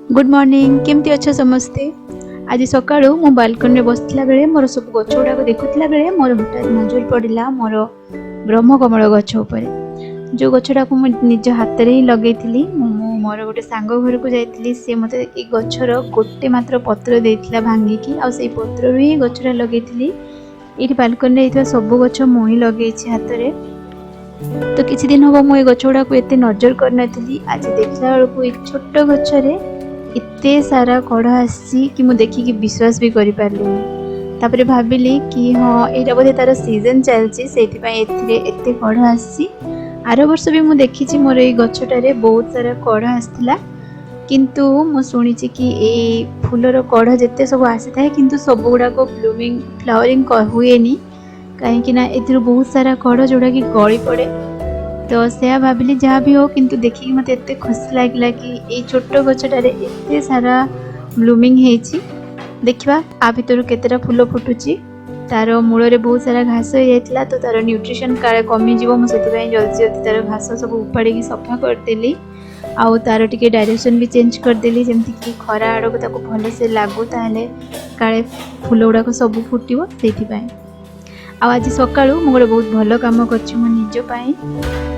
Good morning केमती अच्छा समस्ते। आज सकाळू मो बाल्कनी रे बसला बेले मोर सब गछ गुड़ा देखुला बेले मोर हठात नजर पड़ा मोर ब्रह्मकमल गछ उपरे जो गछटा को निज हाथ में ही लगे मोर गोटे सांग घर को जाइली सी मत गछर गोटे मात्र पत्र देता भांगिकी आ से पत्र ही गछटा लगे ये बाल्कनी रे सब गछ मुई लगे हाथ में। तो किसी दिन हम मुझे गछ गुड़ा को एत नजर करनी आज देखला बेलू छोट गचरे एते सारा कढ़ आसी कि मुझे देखिकी विश्वास भी करि पारलिनी। तापरे भाबिली कि हाँ एटा बोधे तार सीजन चलची एते कढ़ आसी। आर वर्ष भी मुझे देखी मोर ये गछटारे बहुत सारा कढ़ आसला किंतु मु शुणी कि ए फूलर कढ़ जिते सब आसी थाए किंतु सब गुड़ाक ब्लूमिंग फ्लावरिंग हुएनी कहीं बहुत सारा कढ़ जोड़ा कि गली पड़े। तो से भाविली जहाँ भी हो किंतु देखिए मत एत खुशी लगे कि ये छोट गछटार एत सारा ब्लूमिंग होती। देखा आ भर केतेटा फूल फुटुची तार मूल में बहुत सारा घास हो जाता तो तार न्यूट्रिशन काले कमिज मुझे जल्दी जल्दी तार घास सब उपाड़ी सफा करदेली आउ तार टिके डायरेक्शन भी चेंज करदेली जमती कि खरा आड़ को भल से लागू ताले काले फूल गुड़ाक सब फुटो से। आज सकाळू मु गोटे बहुत भल काम करछि मो निज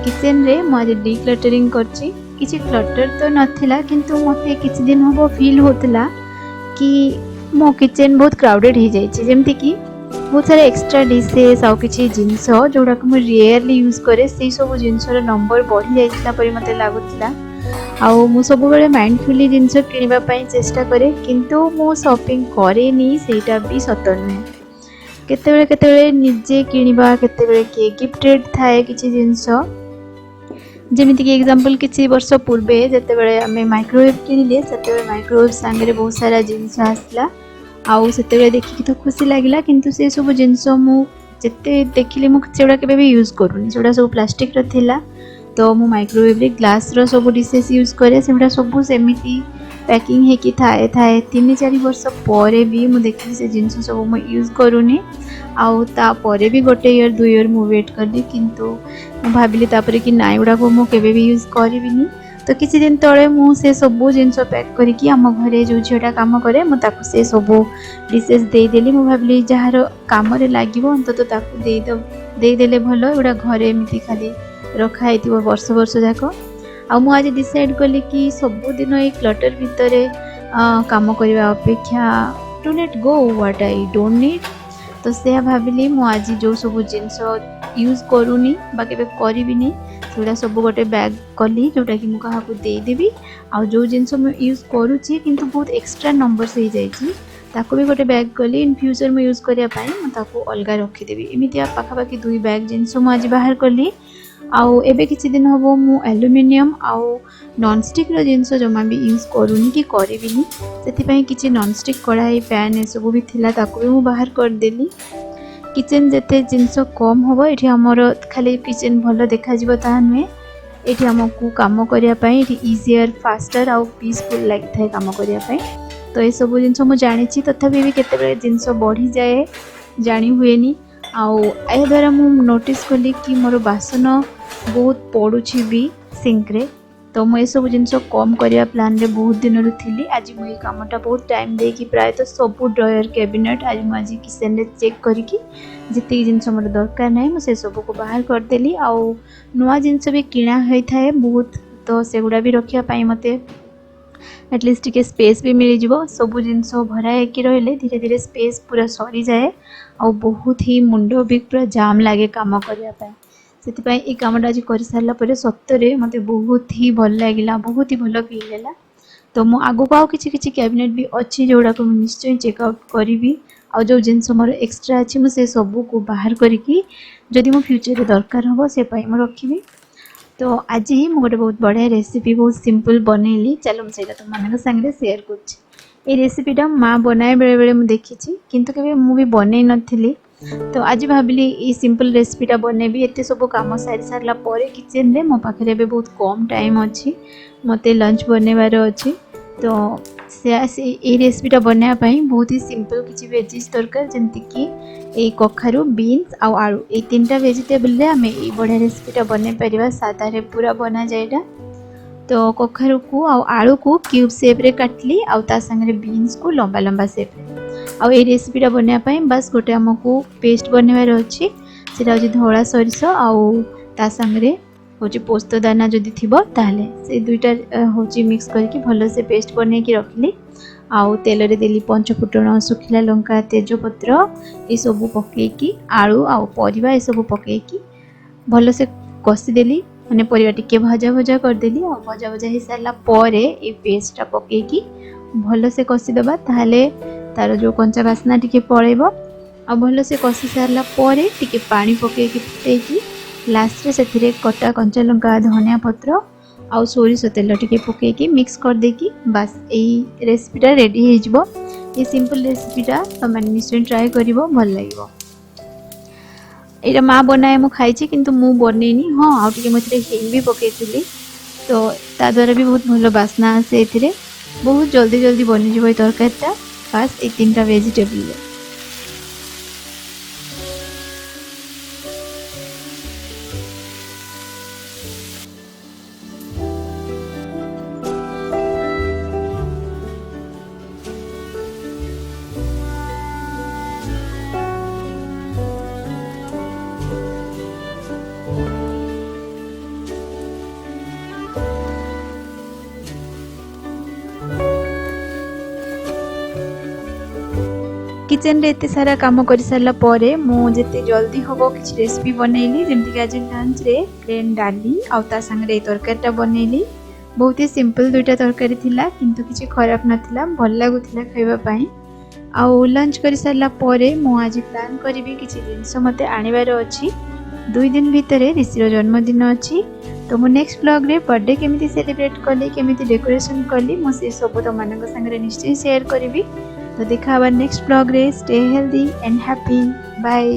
किचन रे मु आज डिक्लटरिंग करछि। किछि क्लटर तो नथिला किंतु मते किछि दिन होबो फील होतला कि मो किचन बहुत क्राउडेड हो जाइछि जेमति कि बहुत सारा एक्स्ट्रा डिशेस आ किछि जिंस जोडा को मु रेयरली यूज करे से सब जिंसर नंबर बढ़ी जाइछला परि मते लागुतला। आ मु सब बेले माइंडफुली जिंस किनिबा पई चेष्टा करे किंतु मु शॉपिंग करेनी सेटा भी सत नुहे। केते निजे किनिबा केते किए गिफ्टेड थाए किछि जिंस जेमिति कि एग्जांपल किछि वर्ष पूर्वे जते बेले आमे माइक्रोवेव किनिले सेते बेले माइक्रोवेव संगे बहुत सारा जिंस आसला आउ सेते बेले देखि तो खुशी लागिला किंतु से सब जिंस मु जते देखिले मु सेडा केबे भी यूज करूनी सेडा सब प्लास्टिक रो थिला। तो मु माइक्रोवेव रे ग्लास रो सब डिशेस यूज करे सेडा सब सेमिति पैकिंग है कि थाए 3-4 वर्ष पर भी मु देखली से जिंस सब मु यूज करूनी आउ तापर भी गोटे ईयर 2 ईयर मु वेट करली किंतु मु भाबिली तापर कि नाइ गुडा को मु केबे भी यूज करबिनी। तो किछि दिन तळे मु से सब जिंस पैक करके आम घरे जो झीटा काम करे मु ताको से सब डिशेस दे देली। मु भाबिली जहार काम रे लागिवो अंत तो ताको दे देले भलो एडा घरे एमिति खाली रखा हेतिबो वर्ष वर्ष जाको। आ मु आज डिसाइड कली कि सब दिन ए क्लटर भितर काम करबा अपेक्षा to let go what I don't need. तो से भाविली मु आज जो सब जिनस यूज करूनी बा केबे करिबिनी सेटा सब गोटे बैग कली जोटा कि मु कहा को दे देबी आ जो जिनस मु यूज करूची किंतु बहुत एक्स्ट्रा नंबर्स हो जाइची ताको भी गोटे बैग कली इन फ्यूचर मु यूज करिया पई मु ताको अलगा रखी देबी। एमितिया पाखा पाखी 2 बैग जिनस मु आज बाहर कली आउ एबे किछि दिन होबो मु एल्युमिनियम आउ नॉन स्टिक रो जिनस जमा भी यूज करूनी कि करिबिनी सेति पई किछि नॉन स्टिक कढ़ाई पैन ए सब भी थिला ताको भी मु बाहर कर देली। किचन जते जिनस कम होबो एठी हमर खाली किचन भलो देखा जिवो ता नुहे एठी हमकु काम करिया पई एठी इजियर फास्टर आउ पीसफुल लाग थाए काम करिया पई। तो ए सब जिनस मु जानिछि तथापि भी केते बेले जिनस बढ़ी जाए जानी हुएनी आउ ए द्वारा मु नोटिस कली कि मोर बासन बहुत पड़ुछि भी सिंक रे। तो मु सब जिनस कम करिया प्लान रे बहुत दिन रु थिली आज मु ए कामटा बहुत टाइम दे कि प्राय तो सब ड्रॉयर कैबिनेट आज मु आज किचन रे चेक करके जति जिनस मोर दरकार नै मु से सब को बाहर कर देली आउ नुवा जिनस भी किना होई थाए बहुत तो सेगुडा भी रखिया पई मते एटलिस्ट के स्पेस भी मिल जिवो। सब जिनस भरा कि रहले धीरे धीरे स्पेस पूरा सरी जाए आ बहुत ही मुंडो भी पूरा जाम लागे काम करिया पई सेति ए कामटा आज कर सारला परे सत्तरे मते बहुत ही भल लागिला बहुत ही भल फील हैला। तो मु आगो को किछि कैबिनेट भी अच्छी जोड़ा को निश्चय चेकआउट करिवि आ जो जिनस मोर एक्स्ट्रा अछि मु से सब को बाहर करिकी जदि मो फ्यूचर रे दरकार हो से पई मु रखिबि। तो आज ही मु गोटे बहुत बढ़िया रेसिपी बहुत सिंपल बनैली चलो सेटा तुम मानक संगे शेयर करछि। ए रेसिपीटा माँ बनाए बेले बेले मु देखिछि किंतु केबे मु भी बनै नथिली। तो आज भाविली ये सिंपल रेसिपीटा बनेबी एते सब काम सारी सारला परे किचन रे मो पाखरे भी बहुत कम टाइम अछि मते लंच बनेबार अछि। तो से ये रेसिपीटा बनाया पई बहुत ही सिंपल किछि वेजिस दरकार जेंति कि ए कखारु बीन्स आउ आलू ए तीनटा वेजिटेबल रे हमें ए बढ़िया रेसिपीटा बने परिबा सादा रे पूरा बना जायडा। तो कखारु को आलू को क्यूब शेप रे काटली आ ता संगे बीन्स को लंबा लंबा शेप आ ए रेसिपीटा बनवा पाई बस गोटे आमको पेस्ट बनवार अच्छी सेटा हूँ धला सरिष आ संगे हूँ पोस्त दाना जदि थी ताहले से दुईटा हूँ मिक्स करके भल से पेस्ट बन के रखली आउ तेल रे देली पंचफुटण सुखिला लंका तेजपत्र ये सब पकईकी आलू आउ परिबा ये सब पकईकी भल से कषिदेली मैंने परिबा टिके भजा भजा करदेली आ भजा भजा हो सारा पर ये पेस्टा पकईकी भल से कषिदबा ताहले तार जो कंचा बास्ना टिके पड़ेब आ भल से कषि सारा पर टिके पानी पकईकी फुटेकी लास्ट रे से कटा कंचा लंका धनिया पत्र आउ सोरिष तेल टिके पकईकी मिक्स कर देकी बस यही रेसिपीटा रेडी हो जिवो। ये सिंपल रेसिपीटा तुम निश्चय ट्राए करिवो भल लागिवो। एटा माँ बनाए मु खाइछि किंतु मु बनेनी हाँ आउ टिके मते हिंग भी पकईथिली तो ता द्वारा भी बहुत भल बास्ना आसे एथिरे बहुत जल्दी जल्दी बनि जिवो ए तरकारीटा बस ए तीनटा वेजिटेबल रे। किचन रे एते सारा काम कर सारा पर मुझे जल्दी हम किसी रेसिपी बनैली जमीक आज लंच रे प्लेन डाली आउ संगे तरकारीटा बनैली बहुत ही सिंपल दुईटा तरकारी थिला किंतु किसी खराब नथिला भल लागुथिला खाइबा पई आउ लंच कर सारा पर आज प्लान करी किसी जिनस मते आनिबार अछि 2 दिन भितर ऋषिर जन्मदिन अछि तो मु नेक्स्ट ब्लॉग रे बर्थडे केमिति सेलिब्रेट कली केमिति डेकोरेशन कली मु से सब तो मानक संगे निश्चय शेयर करी तो देखा नेक्स्ट ब्लॉग रे stay healthy and happy bye.